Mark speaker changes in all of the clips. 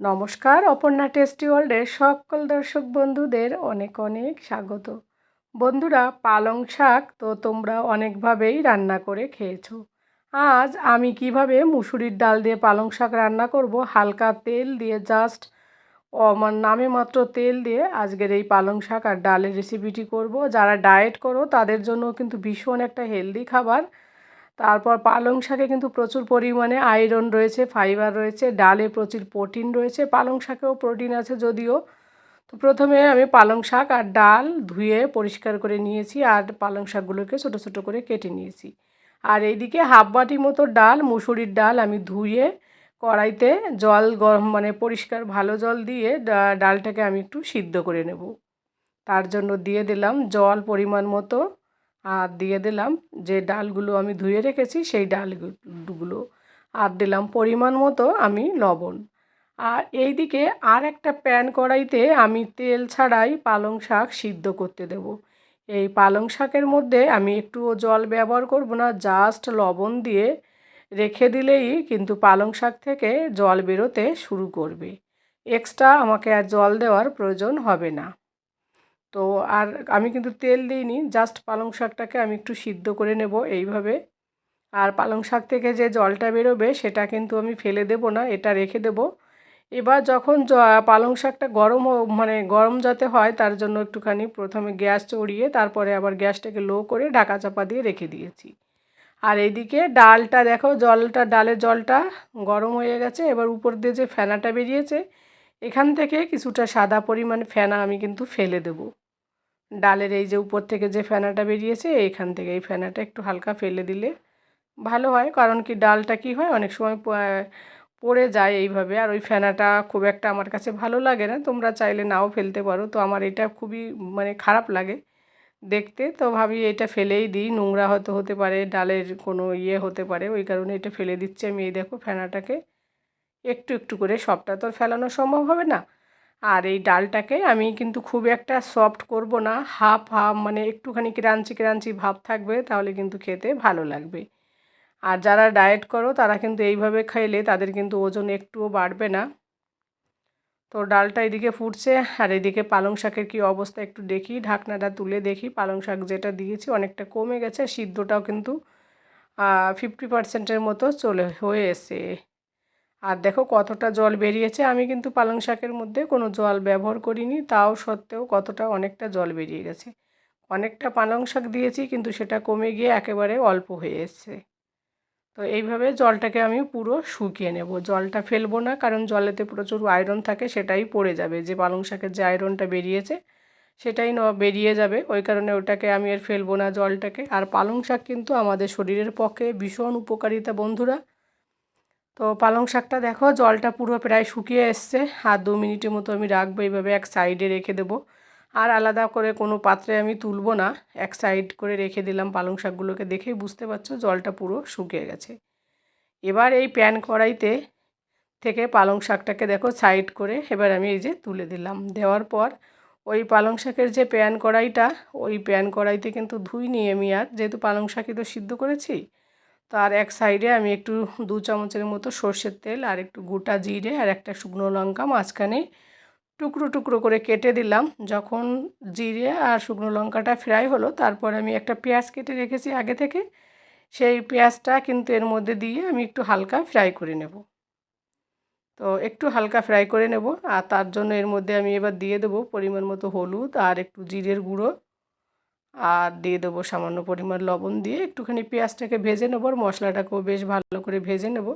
Speaker 1: নমস্কার, অপর্ণা টেস্টি ওয়ার্ল্ডের সকল দর্শক বন্ধুদের অনেক অনেক স্বাগত। বন্ধুরা, পালং শাক তো তোমরা অনেকভাবেই রান্না করে খেয়েছো। আজ আমি কিভাবে মুসুরির ডাল দিয়ে পালং শাক রান্না করব, হালকা তেল দিয়ে জাস্ট আমার নামে মাত্র তেল দিয়ে আজকের এই পালং শাক আর ডালের রেসিপিটি করব। যারা ডায়েট করো তাদের জন্য কিন্তু ভীষণ একটা হেলদি খাবার। তারপর পালং শাকে কিন্তু প্রচুর পরিমাণে আয়রন রয়েছে, ফাইবার রয়েছে, ডালে প্রচুর প্রোটিন রয়েছে, পালং শাকেও প্রোটিন আছে যদিও। তো প্রথমে আমি পালং শাক আর ডাল ধুয়ে পরিষ্কার করে নিয়েছি আর পালং শাকগুলোকে ছোটো ছোটো করে কেটে নিয়েছি। আর এইদিকে হাফ বাটি মতো ডাল, মুসুরির ডাল আমি ধুয়ে কড়াইতে জল গরম পরিষ্কার ভালো জল দিয়ে ডালটাকে আমি একটু সিদ্ধ করে নেব। তার জন্য দিয়ে দিলাম জল পরিমাণ মতো, আর দিয়ে দিলাম যে ডালগুলো আমি ধুয়ে রেখেছি সেই ডালগুলো, আর দিলাম পরিমাণ মতো আমি লবণ। আর এই দিকে আর একটা প্যান কড়াইতে আমি তেল ছাড়াই পালং শাক সিদ্ধ করতে দেব। এই পালং শাকের মধ্যে আমি একটুও জল ব্যবহার করব না, জাস্ট লবণ দিয়ে রেখে দিলেই কিন্তু পালং শাক থেকে জল বেরোতে শুরু করবে। এক্সট্রা আমাকে আর জল দেওয়ার প্রয়োজন হবে না। তো আর আমি কিন্তু তেল দিইনি, জাস্ট পালং শাকটাকে আমি একটু সিদ্ধ করে নেব এইভাবে। আর পালং শাক থেকে যে জলটা বেরোবে সেটা কিন্তু আমি ফেলে দেব না, এটা রেখে দেব। এবার যখন পালং শাকটা গরম যাতে হয় তার জন্য একটুখানি প্রথমে গ্যাস চড়িয়ে তারপরে আবার গ্যাসটাকে লো করে ঢাকা চাপা দিয়ে রেখে দিয়েছি। আর এইদিকে ডালটা দেখো, ডালের জলটা গরম হয়ে গেছে। এবার উপর দিয়ে যে ফেনাটা বেরিয়েছে এখান থেকে কিছুটা সাদা পরিমাণ ফেনা আমি কিন্তু ফেলে দেব। ডালের এই যে উপর থেকে যে ফেনাটা বেরিয়েছে এইখান থেকে এই ফেনাটা একটু হালকা ফেলে দিলে ভালো হয়, কারণ কি ডালটা কি হয় অনেক সময় পড়ে যায় এইভাবে, আর ওই ফেনাটা খুব একটা আমার কাছে ভালো লাগে না। তোমরা চাইলে নাও ফেলতে পারো, তো আমার এটা খুবই খারাপ লাগে দেখতে, তো ভাবি এটা ফেলেই দিই, নোংরা হয়তো হতে পারে, ডালের কোনো হতে পারে, ওই কারণে এটা ফেলে দিচ্ছি আমি। এই দেখো ফেনাটাকে একটু একটু করে, সবটা তো ফেলানো সম্ভব হবে না। আর এই ডালটাকে আমি কিন্তু খুব একটা সফট করব না, হাফ হাফ একটুখানি ক্রাঞ্চি ক্রাঞ্চি ভাব থাকবে, তাহলে কিন্তু খেতে ভালো লাগবে। আর যারা ডায়েট করো তারা কিন্তু এইভাবে খাইলে তাদের কিন্তু ওজন একটুও বাড়বে না। তো ডালটা এদিকে ফুটছে আর এদিকে পালং শাকের কী অবস্থা একটু দেখি, ঢাকনাটা তুলে দেখি পালং শাক যেটা দিয়েছি অনেকটা কমে গেছে, সিদ্ধটাও কিন্তু 50% মতো হয়ে এসে। আর দেখো কতটা জল বেরিয়েছে, আমি কিন্তু পালং শাকের মধ্যে কোনো জল ব্যবহার করিনি, তাও সত্ত্বেও অনেকটা জল বেরিয়ে গেছে। অনেকটা পালং শাক দিয়েছি কিন্তু সেটা কমে গিয়ে একেবারে অল্প হয়ে এসছে। তো এইভাবে জলটাকে আমি পুরো শুকিয়ে নেব, জলটা ফেলবো না, কারণ জলেতে প্রচুর আয়রন থাকে, সেটাই পড়ে যাবে, যে পালং শাকের যে আয়রনটা বেরিয়েছে সেটাই বেরিয়ে যাবে, ওই কারণে ওটাকে আমি আর ফেলবো না জলটাকে। আর পালং শাক কিন্তু আমাদের শরীরের পক্ষে ভীষণ উপকারিতা বন্ধুরা। তো পালং শাকটা দেখো জলটা পুরো প্রায় শুকিয়ে এসছে, আর 2 মিনিটের মতো আমি রাখবো, এইভাবে এক সাইডে রেখে দেবো। আর আলাদা করে কোনো পাত্রে আমি তুলবো না, এক সাইড করে রেখে দিলাম পালং শাকগুলোকে, দেখেই বুঝতে পারছো জলটা পুরো শুকিয়ে গেছে। এবার এই প্যান কড়াইতে থেকে পালং শাকটাকে দেখো সাইড করে এবার আমি এই যে তুলে দিলাম, দেওয়ার পর ওই পালং শাকের যে প্যান কড়াইটা, ওই প্যান কড়াইতে কিন্তু ধুইনি আমি, আর যেহেতু পালং শাকই তো সিদ্ধ করেছি, তার এক সাইডে আমি একটু 2 চামচের মতো সর্ষের তেল আর একটু গোটা জিরে আর একটা শুকনো লঙ্কা মাঝখানে টুকরো টুকরো করে কেটে দিলাম। যখন জিরে আর শুকনো লঙ্কাটা ফ্রাই হলো তারপর আমি একটা পেঁয়াজ কেটে রেখেছি আগে থেকে, সেই পেঁয়াজটা কিন্তু এর মধ্যে দিয়ে আমি একটু হালকা ফ্রাই করে নেব। তো একটু হালকা ফ্রাই করে নেব, আর তার জন্য এর মধ্যে আমি এবার দিয়ে দেবো পরিমাণ মতো হলুদ আর একটু জিরের গুঁড়ো, আর দিয়ে দেবো সামান্য পরিমাণ লবণ, দিয়ে একটুখানি পেঁয়াজটাকে ভেজে নেব, আর মশলাটাকেও বেশ ভালো করে ভেজে নেব।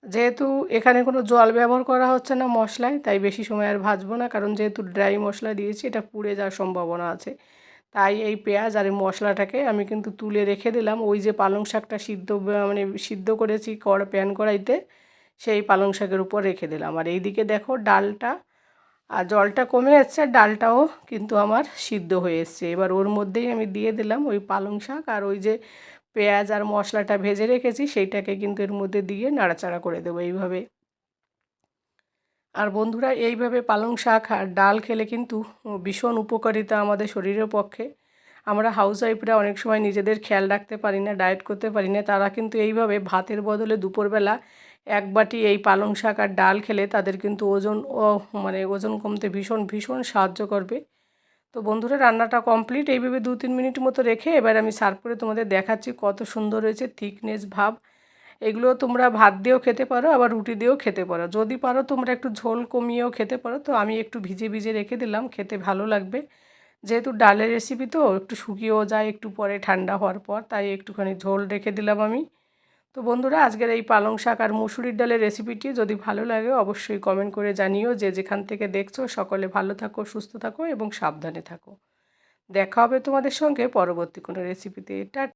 Speaker 1: যেহেতু এখানে কোনো জল ব্যবহার করা হচ্ছে না মশলায়, তাই বেশি সময় আর ভাজবো না, কারণ যেহেতু ড্রাই মশলা দিয়েছি এটা পুড়ে যাওয়ার সম্ভাবনা আছে। তাই এই পেঁয়াজ আর এই মশলাটাকে আমি কিন্তু তুলে রেখে দিলাম, ওই যে পালং শাকটা সিদ্ধ করেছি প্যান কড়াইতে, সেই পালং শাকের উপর রেখে দিলাম। আর এইদিকে দেখো ডালটা আর জলটা কমে যাচ্ছে, ডালটাও কিন্তু আমার সিদ্ধ হয়ে এসছে। এবার ওর মধ্যেই আমি দিয়ে দিলাম ওই পালং শাক, আর ওই যে পেঁয়াজ আর মশলাটা ভেজে রেখেছি সেইটাকে কিন্তু এর মধ্যে দিয়ে নাড়াচাড়া করে দেবো এইভাবে। আর বন্ধুরা, এইভাবে পালং শাক আর ডাল খেলে কিন্তু ভীষণ উপকারিতা আমাদের শরীরের পক্ষে। আমরা হাউসওয়াইফরা অনেক সময় নিজেদের খেয়াল রাখতে পারি না, ডায়েট করতে পারি না, তারা কিন্তু এইভাবে ভাতের বদলে দুপুরবেলা এক বাটি এই পালং শাক আর ডাল খেলে তাদের কিন্তু ওজন কমতে ভীষণ ভীষণ সাহায্য করবে। তো বন্ধুরা, রান্নাটা কমপ্লিট। এইভাবে 2-3 মিনিট মতো রেখে এবার আমি সার্ভ করে তোমাদের দেখাচ্ছি কত সুন্দর হয়েছে, থিকনেস ভাব। এগুলো তোমরা ভাত দিয়েও খেতে পারো, আবার রুটি দিয়েও খেতে পারো। যদি পারো তোমরা একটু ঝোল কমিয়েও খেতে পারো। তো আমি একটু ভিজে ভিজে রেখে দিলাম, খেতে ভালো লাগবে। যেহেতু ডালের রেসিপি তো একটু শুকিয়েও যায় একটু পরে ঠান্ডা হওয়ার পর, তাই একটুখানি ঝোল রেখে দিলাম আমি। তো বন্ধুরা, আজকের এই পালং শাক আর মুসুরির ডালের রেসিপিটি যদি ভালো লাগে অবশ্যই কমেন্ট করে জানিও। যে যেখান থেকে দেখছো সকলে ভালো থাকো, সুস্থ থাকো এবং সাবধানে থাকো। দেখা হবে তোমাদের সঙ্গে পরবর্তী কোনো রেসিপিতে।